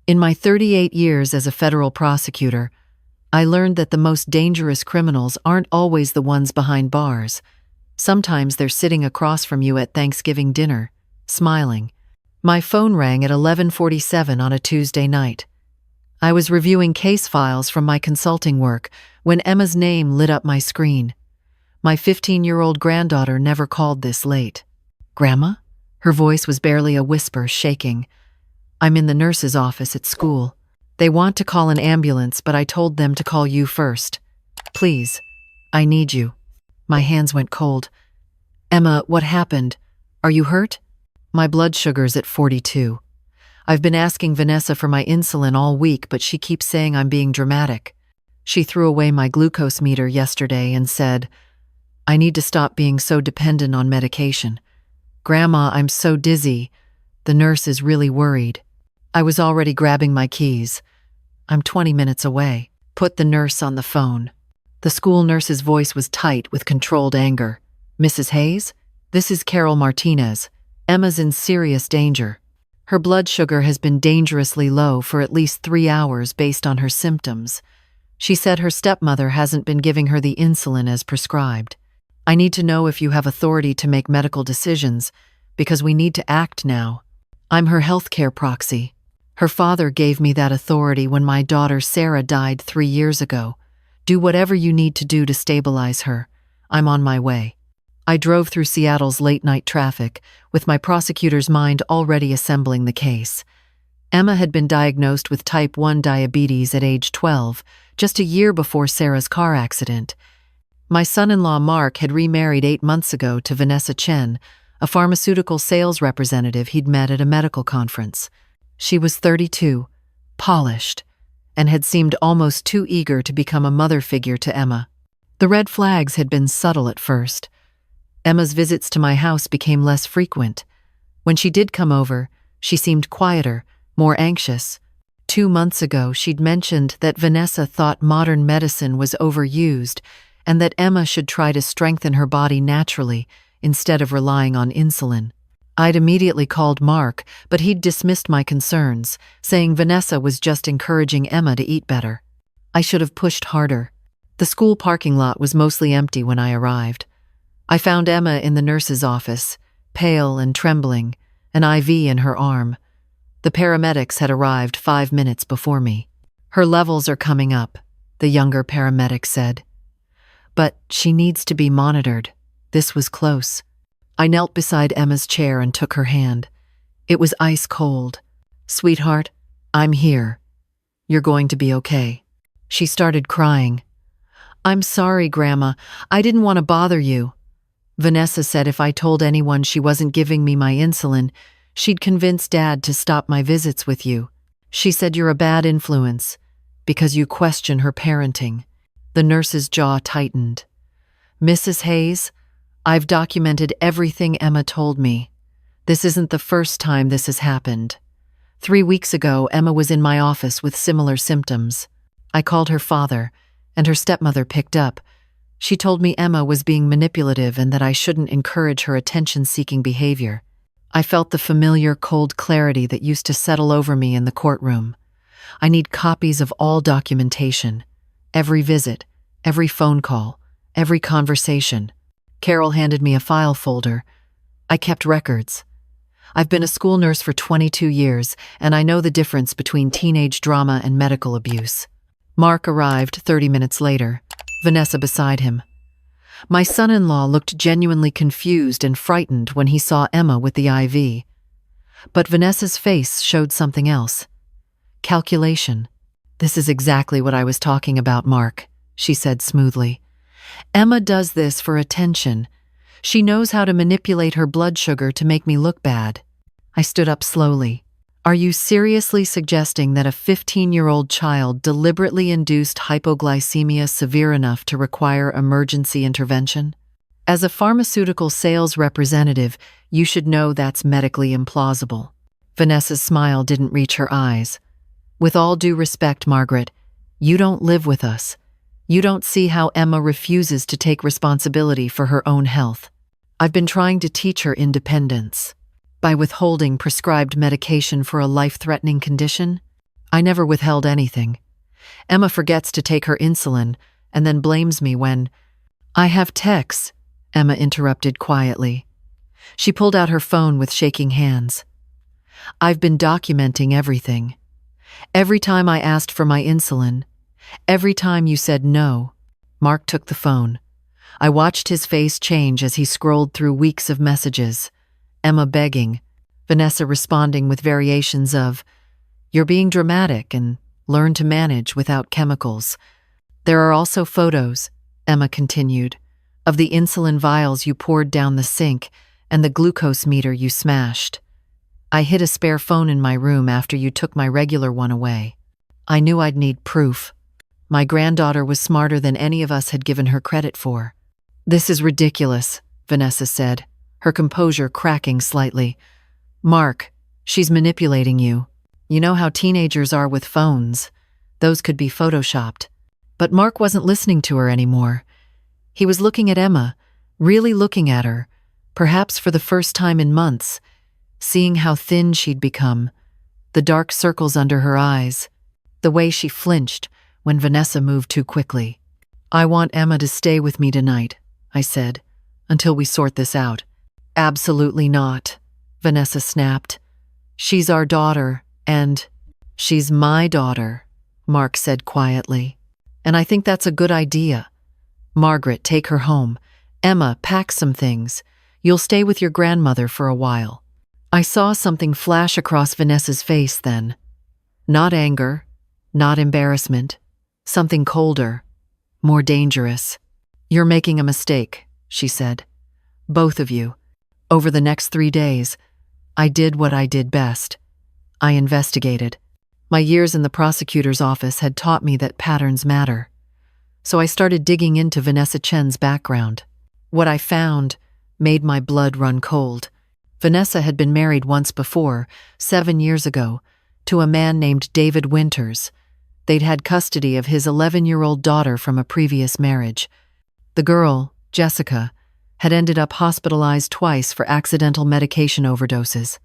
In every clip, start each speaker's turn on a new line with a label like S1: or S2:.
S1: In my 38 years as a federal prosecutor, I learned that the most dangerous criminals aren't always the ones behind bars. Sometimes they're sitting across from you at Thanksgiving dinner, smiling. My phone rang at 11:47 on a Tuesday night. I was reviewing case files from my consulting work when Emma's name lit up my screen. My 15-year-old granddaughter never called this late. "Grandma?" Her voice was barely a whisper, shaking. "I'm in the nurse's office at school. They want to call an ambulance, but I told them to call you first. Please, I need you." My hands went cold. "Emma, what happened? Are you hurt?" "My blood sugar's at 42. I've been asking Vanessa for my insulin all week, but she keeps saying I'm being dramatic. She threw away my glucose meter yesterday and said, 'I need to stop being so dependent on medication.' Grandma, I'm so dizzy. The nurse is really worried." I was already grabbing my keys. "I'm 20 minutes away. Put the nurse on the phone." The school nurse's voice was tight with controlled anger. "Mrs. Hayes? This is Carol Martinez. Emma's in serious danger. Her blood sugar has been dangerously low for at least 3 hours based on her symptoms. She said her stepmother hasn't been giving her the insulin as prescribed. I need to know if you have authority to make medical decisions, because we need to act now. I'm her healthcare proxy. Her father gave me that authority when my daughter Sarah died 3 years ago. Do whatever you need to do to stabilize her. I'm on my way." I drove through Seattle's late-night traffic, with my prosecutor's mind already assembling the case. Emma had been diagnosed with type 1 diabetes at age 12, just a year before Sarah's car accident. My son-in-law Mark had remarried 8 months ago to Vanessa Chen, a pharmaceutical sales representative he'd met at a medical conference. She was 32, polished, and had seemed almost too eager to become a mother figure to Emma. The red flags had been subtle at first. Emma's visits to my house became less frequent. When she did come over, she seemed quieter, more anxious. 2 months ago, she'd mentioned that Vanessa thought modern medicine was overused and that Emma should try to strengthen her body naturally instead of relying on insulin. I'd immediately called Mark, but he'd dismissed my concerns, saying Vanessa was just encouraging Emma to eat better. I should have pushed harder. The school parking lot was mostly empty when I arrived. I found Emma in the nurse's office, pale and trembling, an IV in her arm. The paramedics had arrived 5 minutes before me. "Her levels are coming up," the younger paramedic said. "But she needs to be monitored." This was close. I knelt beside Emma's chair and took her hand. It was ice cold. "Sweetheart, I'm here. You're going to be okay." She started crying. "I'm sorry, Grandma. I didn't want to bother you. Vanessa said if I told anyone she wasn't giving me my insulin, she'd convince Dad to stop my visits with you. She said you're a bad influence because you question her parenting." The nurse's jaw tightened. "Mrs. Hayes, I've documented everything Emma told me. This isn't the first time this has happened. 3 weeks ago, Emma was in my office with similar symptoms. I called her father, and her stepmother picked up. She told me Emma was being manipulative and that I shouldn't encourage her attention-seeking behavior. I felt the familiar cold clarity that used to settle over me in the courtroom. I need copies of all documentation, every visit, every phone call, every conversation. Carol handed me a file folder. I kept records. I've been a school nurse for 22 years, and I know the difference between teenage drama and medical abuse. Mark arrived 30 minutes later, Vanessa beside him. My son-in-law looked genuinely confused and frightened when he saw Emma with the IV. But Vanessa's face showed something else. Calculation. "This is exactly what I was talking about, Mark," she said smoothly. "Emma does this for attention. She knows how to manipulate her blood sugar to make me look bad." I stood up slowly. "Are you seriously suggesting that a 15-year-old child deliberately induced hypoglycemia severe enough to require emergency intervention? As a pharmaceutical sales representative, you should know that's medically implausible." Vanessa's smile didn't reach her eyes. "With all due respect, Margaret, you don't live with us. You don't see how Emma refuses to take responsibility for her own health. I've been trying to teach her independence. By withholding prescribed medication for a life-threatening condition?" I never withheld anything. Emma forgets to take her insulin and then blames me when— I have texts, Emma interrupted quietly. She pulled out her phone with shaking hands. I've been documenting everything. Every time I asked for my insulin, every time you said no. Mark took the phone. I watched his face change as he scrolled through weeks of messages. Emma begging, Vanessa responding with variations of, "You're being dramatic and learn to manage without chemicals." There are also photos, Emma continued, of the insulin vials you poured down the sink and the glucose meter you smashed. I hid a spare phone in my room after you took my regular one away. I knew I'd need proof. My granddaughter was smarter than any of us had given her credit for. This is ridiculous, Vanessa said, her composure cracking slightly. Mark, she's manipulating you. You know how teenagers are with phones. Those could be photoshopped. But Mark wasn't listening to her anymore. He was looking at Emma, really looking at her, perhaps for the first time in months, seeing how thin she'd become, the dark circles under her eyes, the way she flinched when Vanessa moved too quickly. I want Emma to stay with me tonight, I said, until we sort this out. Absolutely not, Vanessa snapped. She's our daughter, and— She's my daughter, Mark said quietly. And I think that's a good idea. Margaret, take her home. Emma, pack some things. You'll stay with your grandmother for a while. I saw something flash across Vanessa's face then. Not anger, not embarrassment, something colder, more dangerous. You're making a mistake, she said. Both of you. Over the next 3 days, I did what I did best. I investigated. My years in the prosecutor's office had taught me that patterns matter. So I started digging into Vanessa Chen's background. What I found made my blood run cold. Vanessa had been married once before, 7 years ago, to a man named David Winters. They'd had custody of his 11-year-old daughter from a previous marriage. The girl, Jessica, had ended up hospitalized twice for accidental medication overdoses.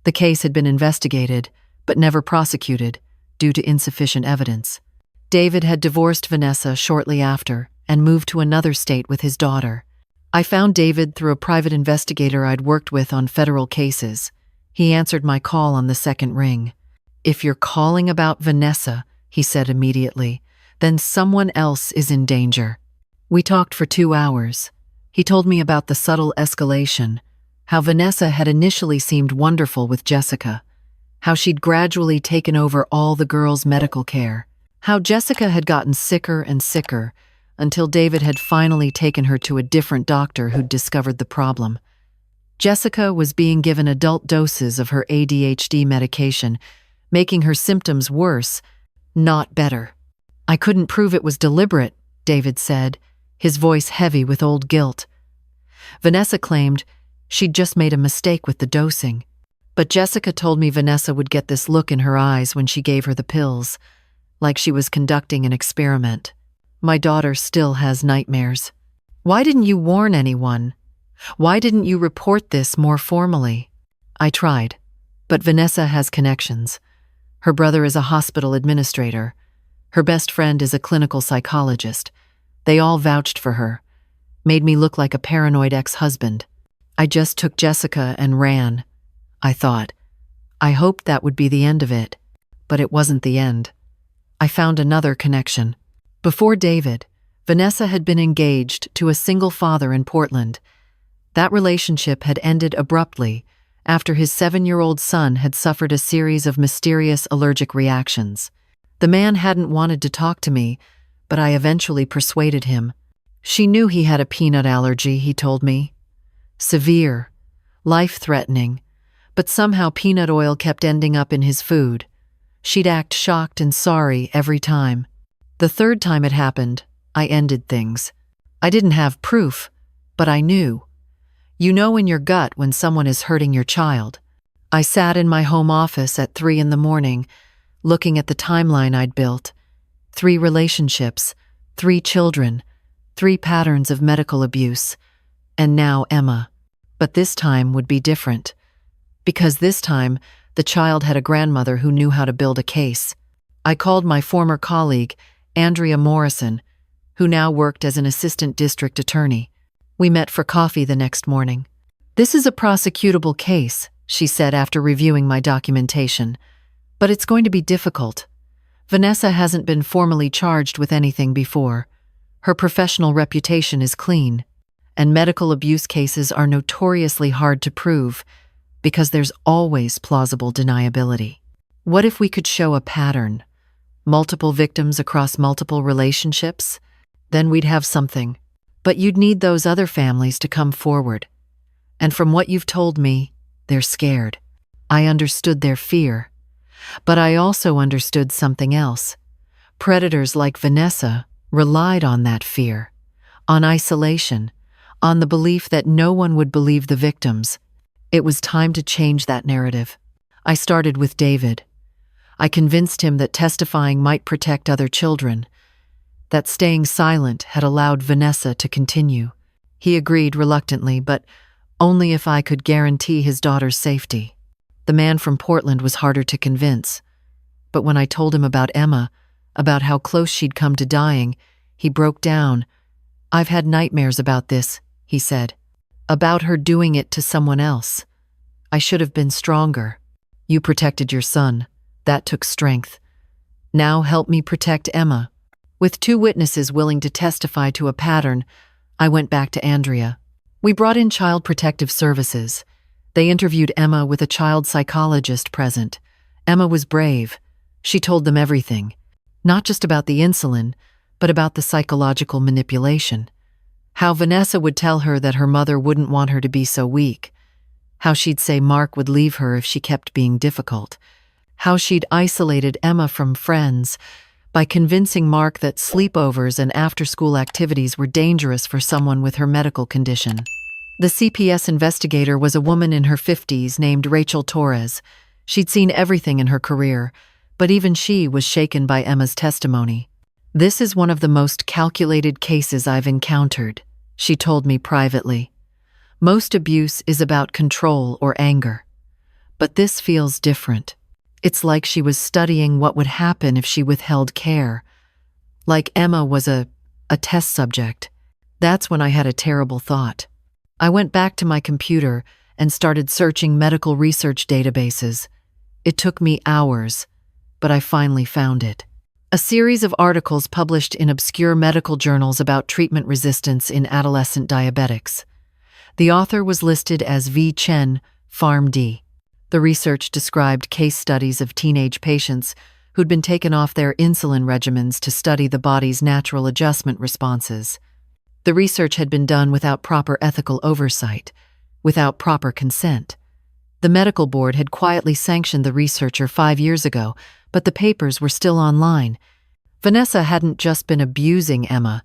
S1: The case had been investigated, but never prosecuted, due to insufficient evidence. David had divorced Vanessa shortly after and moved to another state with his daughter. I found David through a private investigator I'd worked with on federal cases. He answered my call on the second ring. If you're calling about Vanessa, he said immediately, then someone else is in danger. We talked for 2 hours. He told me about the subtle escalation, how Vanessa had initially seemed wonderful with Jessica, how she'd gradually taken over all the girls' medical care, how Jessica had gotten sicker and sicker until David had finally taken her to a different doctor who'd discovered the problem. Jessica was being given adult doses of her ADHD medication, making her symptoms worse, not better. I couldn't prove it was deliberate, David said, his voice heavy with old guilt. Vanessa claimed she'd just made a mistake with the dosing. But Jessica told me Vanessa would get this look in her eyes when she gave her the pills, like she was conducting an experiment. My daughter still has nightmares. Why didn't you warn anyone? Why didn't you report this more formally? I tried, but Vanessa has connections. Her brother is a hospital administrator. Her best friend is a clinical psychologist. They all vouched for her, made me look like a paranoid ex-husband. I just took Jessica and ran. I thought. I hoped that would be the end of it, but it wasn't the end. I found another connection. Before David, Vanessa had been engaged to a single father in Portland. That relationship had ended abruptly after his 7-year-old son had suffered a series of mysterious allergic reactions. The man hadn't wanted to talk to me, but I eventually persuaded him. She knew he had a peanut allergy, he told me. Severe, life-threatening, but somehow peanut oil kept ending up in his food. She'd act shocked and sorry every time. The third time it happened, I ended things. I didn't have proof, but I knew. You know in your gut when someone is hurting your child. I sat in my home office at 3 in the morning, looking at the timeline I'd built. 3 relationships, 3 children, 3 patterns of medical abuse, and now Emma. But this time would be different. Because this time, the child had a grandmother who knew how to build a case. I called my former colleague, Andrea Morrison, who now worked as an assistant district attorney. We met for coffee the next morning. "This is a prosecutable case," she said after reviewing my documentation, "but it's going to be difficult. Vanessa hasn't been formally charged with anything before. Her professional reputation is clean, and medical abuse cases are notoriously hard to prove because there's always plausible deniability. What if we could show a pattern? Multiple victims across multiple relationships? Then we'd have something. But you'd need those other families to come forward. And from what you've told me, they're scared." I understood their fear. But I also understood something else. Predators like Vanessa relied on that fear, on isolation, on the belief that no one would believe the victims. It was time to change that narrative. I started with David. I convinced him that testifying might protect other children, that staying silent had allowed Vanessa to continue. He agreed reluctantly, but only if I could guarantee his daughter's safety. The man from Portland was harder to convince, but when I told him about Emma, about how close she'd come to dying, he broke down. "I've had nightmares about this," he said. "About her doing it to someone else. I should have been stronger. You protected your son. That took strength. Now help me protect Emma." With 2 witnesses willing to testify to a pattern, I went back to Andrea. We brought in Child Protective Services. They interviewed Emma with a child psychologist present. Emma was brave. She told them everything. Not just about the insulin, but about the psychological manipulation. How Vanessa would tell her that her mother wouldn't want her to be so weak. How she'd say Mark would leave her if she kept being difficult. How she'd isolated Emma from friends by convincing Mark that sleepovers and after-school activities were dangerous for someone with her medical condition. The CPS investigator was a woman in her 50s named Rachel Torres. She'd seen everything in her career, but even she was shaken by Emma's testimony. "This is one of the most calculated cases I've encountered," she told me privately. "Most abuse is about control or anger. But this feels different. It's like she was studying what would happen if she withheld care. Like Emma was a test subject." That's when I had a terrible thought. I went back to my computer and started searching medical research databases. It took me hours, but I finally found it. A series of articles published in obscure medical journals about treatment resistance in adolescent diabetics. The author was listed as V. Chen, PharmD. The research described case studies of teenage patients who'd been taken off their insulin regimens to study the body's natural adjustment responses. The research had been done without proper ethical oversight, without proper consent. The medical board had quietly sanctioned the researcher 5 years ago, but the papers were still online. Vanessa hadn't just been abusing Emma,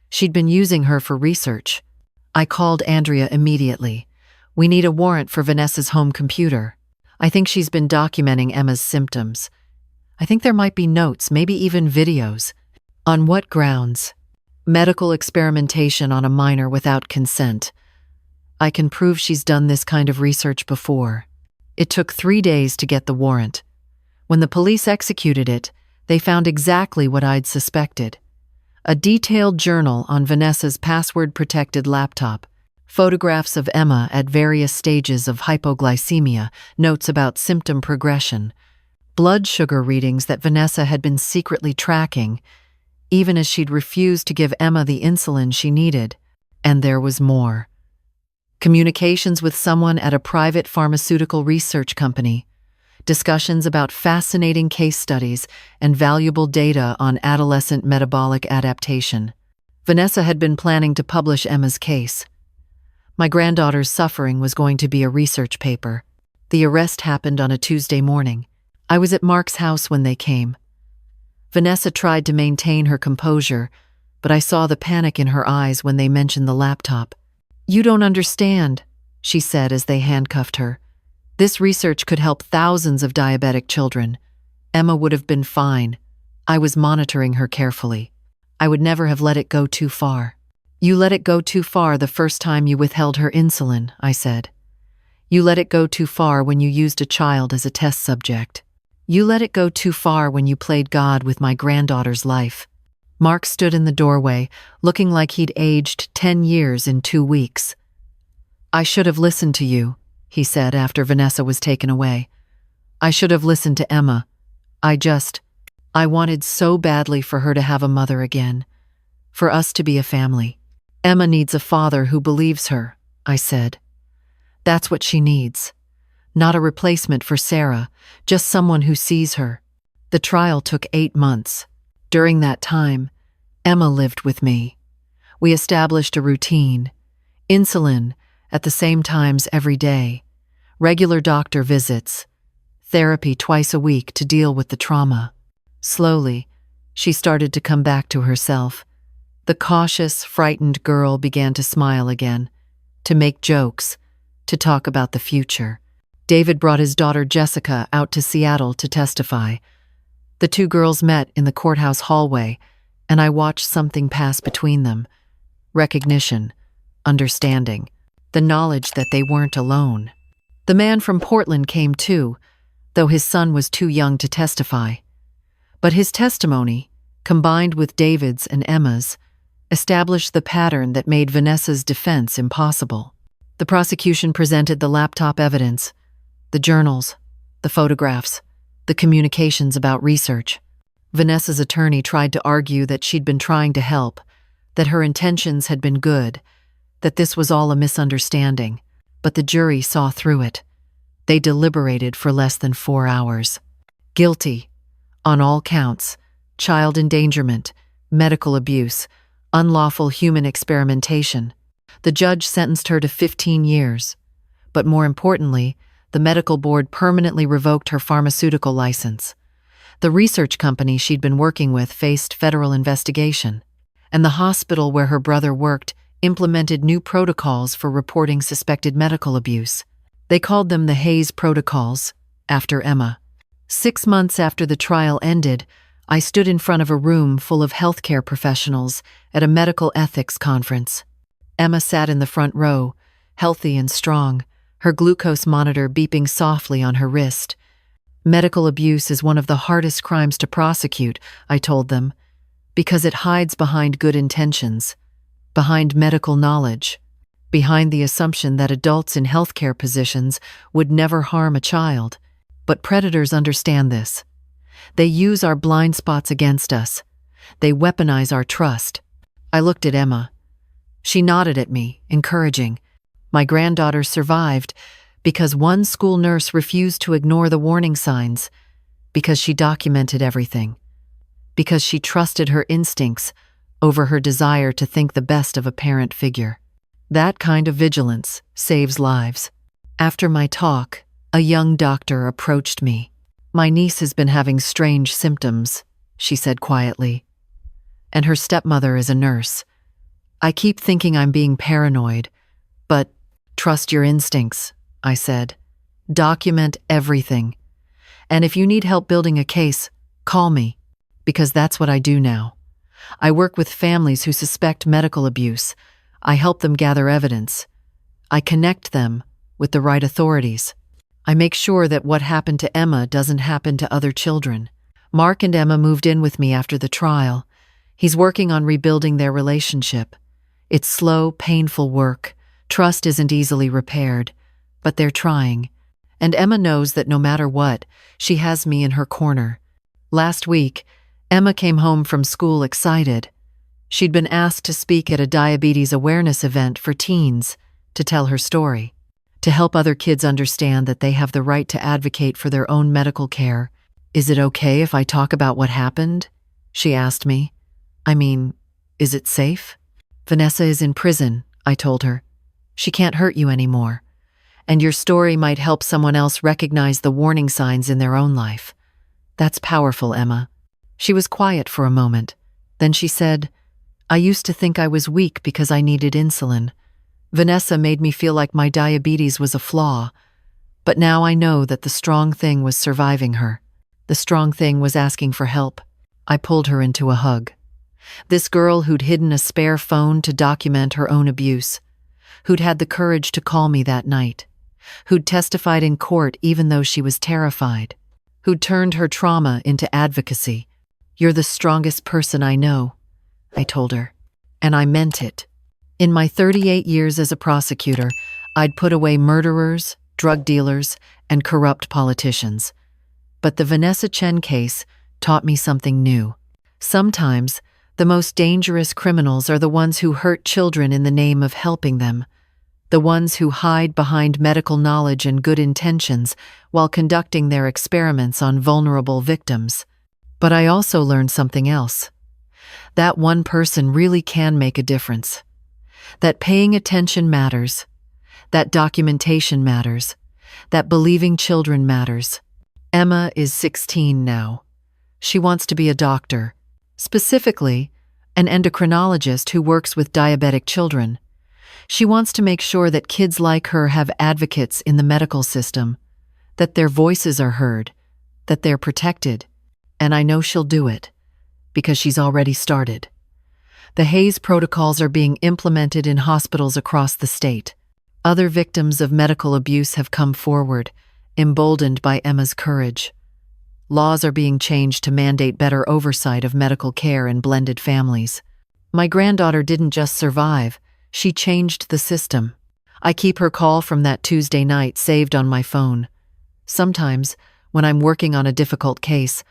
S1: she'd been using her for research. I called Andrea immediately. "We need a warrant for Vanessa's home computer. I think she's been documenting Emma's symptoms. I think there might be notes, maybe even videos." "On what grounds?" "Medical experimentation on a minor without consent. I can prove she's done this kind of research before." It took 3 days to get the warrant. When the police executed it, they found exactly what I'd suspected. A detailed journal on Vanessa's password-protected laptop, photographs of Emma at various stages of hypoglycemia, notes about symptom progression, blood sugar readings that Vanessa had been secretly tracking, even as she'd refused to give Emma the insulin she needed. And there was more. Communications with someone at a private pharmaceutical research company, discussions about fascinating case studies and valuable data on adolescent metabolic adaptation. Vanessa had been planning to publish Emma's case. My granddaughter's suffering was going to be a research paper. The arrest happened on a Tuesday morning. I was at Mark's house when they came. Vanessa tried to maintain her composure, but I saw the panic in her eyes when they mentioned the laptop. "You don't understand," she said as they handcuffed her. "This research could help thousands of diabetic children. Emma would have been fine. I was monitoring her carefully. I would never have let it go too far." "You let it go too far the first time you withheld her insulin," I said. "You let it go too far when you used a child as a test subject." You let it go too far when you played God with my granddaughter's life. Mark stood in the doorway, looking like he'd aged 10 years in 2 weeks. I should have listened to you, he said after Vanessa was taken away. I should have listened to Emma. I wanted so badly for her to have a mother again, for us to be a family. Emma needs a father who believes her, I said. That's what she needs. Not a replacement for Sarah, just someone who sees her. The trial took 8 months. During that time, Emma lived with me. We established a routine. Insulin at the same times every day. Regular doctor visits. Therapy twice a week to deal with the trauma. Slowly, she started to come back to herself. The cautious, frightened girl began to smile again, to make jokes, to talk about the future. David brought his daughter Jessica out to Seattle to testify. The 2 girls met in the courthouse hallway, and I watched something pass between them. Recognition, understanding, the knowledge that they weren't alone. The man from Portland came too, though his son was too young to testify. But his testimony, combined with David's and Emma's, established the pattern that made Vanessa's defense impossible. The prosecution presented the laptop evidence, the journals, the photographs, the communications about research. Vanessa's attorney tried to argue that she'd been trying to help, that her intentions had been good, that this was all a misunderstanding, but the jury saw through it. They deliberated for less than 4 hours. Guilty, on all counts, child endangerment, medical abuse, unlawful human experimentation. The judge sentenced her to 15 years. But more importantly, the medical board permanently revoked her pharmaceutical license. The research company she'd been working with faced federal investigation, and the hospital where her brother worked implemented new protocols for reporting suspected medical abuse. They called them the Hayes Protocols, after Emma. 6 months after the trial ended, I stood in front of a room full of healthcare professionals at a medical ethics conference. Emma sat in the front row, healthy and strong, her glucose monitor beeping softly on her wrist. Medical abuse is one of the hardest crimes to prosecute, I told them, because it hides behind good intentions, behind medical knowledge, behind the assumption that adults in healthcare positions would never harm a child. But predators understand this. They use our blind spots against us. They weaponize our trust. I looked at Emma. She nodded at me, encouraging. My granddaughter survived because one school nurse refused to ignore the warning signs, because she documented everything, because she trusted her instincts over her desire to think the best of a parent figure. That kind of vigilance saves lives. After my talk, a young doctor approached me. My niece has been having strange symptoms, she said quietly, and her stepmother is a nurse. I keep thinking I'm being paranoid, but trust your instincts, I said. Document everything. And if you need help building a case, call me, because that's what I do now. I work with families who suspect medical abuse. I help them gather evidence. I connect them with the right authorities. I make sure that what happened to Emma doesn't happen to other children. Mark and Emma moved in with me after the trial. He's working on rebuilding their relationship. It's slow, painful work. Trust isn't easily repaired, but they're trying. And Emma knows that no matter what, she has me in her corner. Last week, Emma came home from school excited. She'd been asked to speak at a diabetes awareness event for teens, to tell her story, to help other kids understand that they have the right to advocate for their own medical care. Is it okay if I talk about what happened? She asked me. I mean, is it safe? Vanessa is in prison, I told her. She can't hurt you anymore. And your story might help someone else recognize the warning signs in their own life. That's powerful, Emma. She was quiet for a moment. Then she said, I used to think I was weak because I needed insulin. Vanessa made me feel like my diabetes was a flaw. But now I know that the strong thing was surviving her. The strong thing was asking for help. I pulled her into a hug. This girl who'd hidden a spare phone to document her own abuse, who'd had the courage to call me that night, who'd testified in court even though she was terrified, who turned her trauma into advocacy. "You're the strongest person I know," I told her. And I meant it. In my 38 years as a prosecutor, I'd put away murderers, drug dealers, and corrupt politicians. But the Vanessa Chen case taught me something new. Sometimes, the most dangerous criminals are the ones who hurt children in the name of helping them, the ones who hide behind medical knowledge and good intentions while conducting their experiments on vulnerable victims. But I also learned something else. That one person really can make a difference. That paying attention matters. That documentation matters. That believing children matters. Emma is 16 now. She wants to be a doctor, specifically an endocrinologist who works with diabetic children. She wants to make sure that kids like her have advocates in the medical system, that their voices are heard, that they're protected. And I know she'll do it, because she's already started. The Hayes protocols are being implemented in hospitals across the state. Other victims of medical abuse have come forward, emboldened by Emma's courage. Laws are being changed to mandate better oversight of medical care in blended families. My granddaughter didn't just survive, she changed the system. I keep her call from that Tuesday night saved on my phone. Sometimes, when I'm working on a difficult case,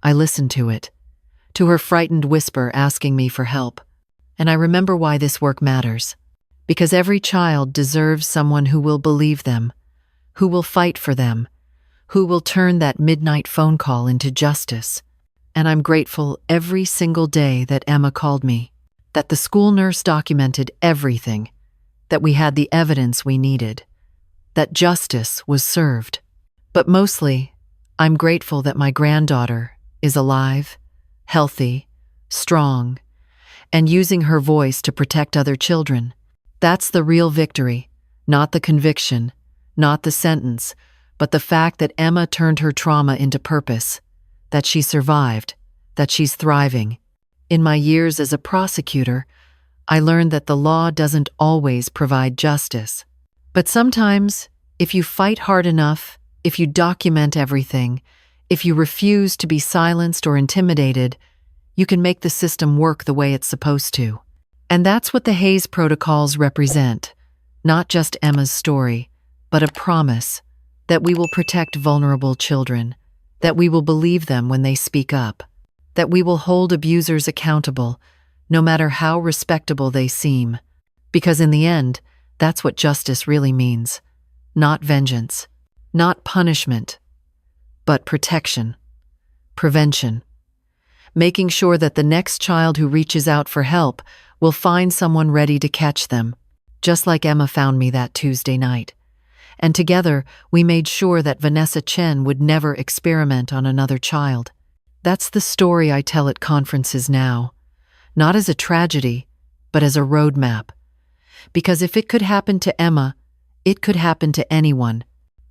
S1: I listen to it, to her frightened whisper asking me for help. And I remember why this work matters. Because every child deserves someone who will believe them, who will fight for them, who will turn that midnight phone call into justice. And I'm grateful every single day that Emma called me, that the school nurse documented everything, that we had the evidence we needed, that justice was served. But mostly, I'm grateful that my granddaughter is alive, healthy, strong, and using her voice to protect other children. That's the real victory, not the conviction, not the sentence, but the fact that Emma turned her trauma into purpose, that she survived, that she's thriving. In my years as a prosecutor, I learned that the law doesn't always provide justice. But sometimes, if you fight hard enough, if you document everything, if you refuse to be silenced or intimidated, you can make the system work the way it's supposed to. And that's what the Hayes protocols represent, not just Emma's story, but a promise that we will protect vulnerable children, that we will believe them when they speak up, that we will hold abusers accountable, no matter how respectable they seem. Because in the end, that's what justice really means. Not vengeance, not punishment, but protection, prevention. Making sure that the next child who reaches out for help will find someone ready to catch them, just like Emma found me that Tuesday night. And together, we made sure that Vanessa Chen would never experiment on another child. That's the story I tell at conferences now, not as a tragedy, but as a roadmap. Because if it could happen to Emma, it could happen to anyone.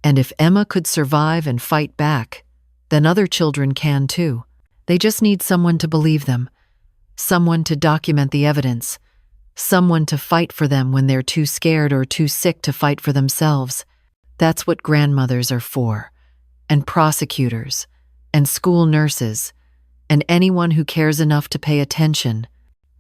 S1: And if Emma could survive and fight back, then other children can too. They just need someone to believe them, someone to document the evidence, someone to fight for them when they're too scared or too sick to fight for themselves. That's what grandmothers are for, and prosecutors, and school nurses, and anyone who cares enough to pay attention.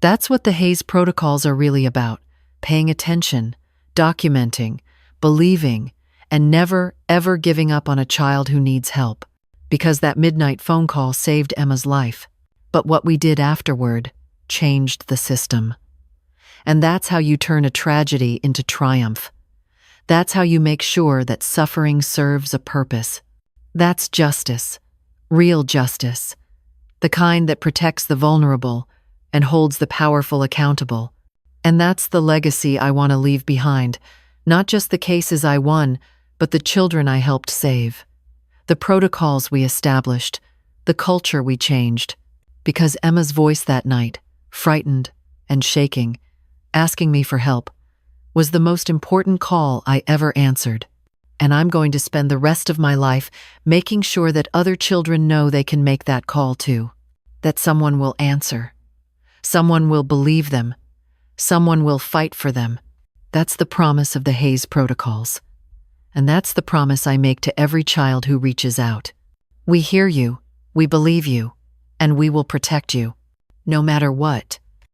S1: That's what the Hayes protocols are really about, paying attention, documenting, believing, and never, ever giving up on a child who needs help. Because that midnight phone call saved Emma's life. But what we did afterward changed the system. And that's how you turn a tragedy into triumph. That's how you make sure that suffering serves a purpose. That's justice, real justice, the kind that protects the vulnerable and holds the powerful accountable. And that's the legacy I want to leave behind, not just the cases I won, but the children I helped save. The protocols we established, the culture we changed. Because Emma's voice that night, frightened and shaking, asking me for help, was the most important call I ever answered. And I'm going to spend the rest of my life making sure that other children know they can make that call too. That someone will answer. Someone will believe them. Someone will fight for them. That's the promise of the Hayes protocols. And that's the promise I make to every child who reaches out. We hear you, we believe you, and we will protect you. No matter what.